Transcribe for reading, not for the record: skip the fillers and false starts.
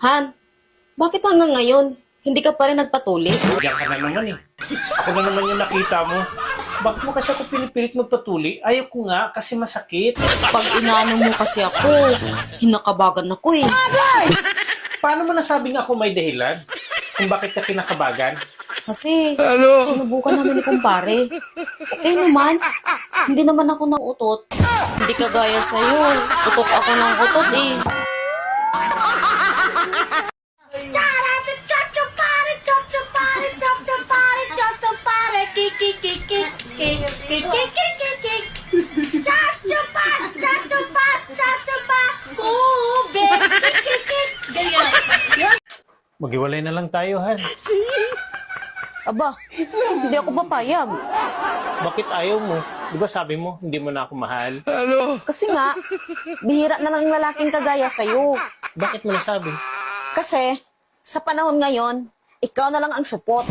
Han, bakit hanggang ngayon, hindi ka pa rin nagpatuli? Diyan ka na naman eh. Ako na naman yung nakita mo. Bakit mo kasi ako pinipilit magpatuli? Ayaw ko nga kasi masakit. Pag inaano mo kasi ako, kinakabagan ako eh. Paano mo nasabing ako may dahilan? Kung bakit ka kinakabagan? Kasi, sinubukan namin ni kumpare. Okay naman, hindi naman ako ng utot. Hindi kagaya sa'yo, utot ako ng utot eh. Maghiwalay na lang tayo, Han. Aba, hindi ako papayag. Bakit ayaw mo? Di ba sabi mo, hindi mo na ako mahal? Kasi nga, bihira na lang yung lalaking kagaya sa'yo. Bakit mo nasabi? Kasi, sa panahon ngayon, ikaw na lang ang support.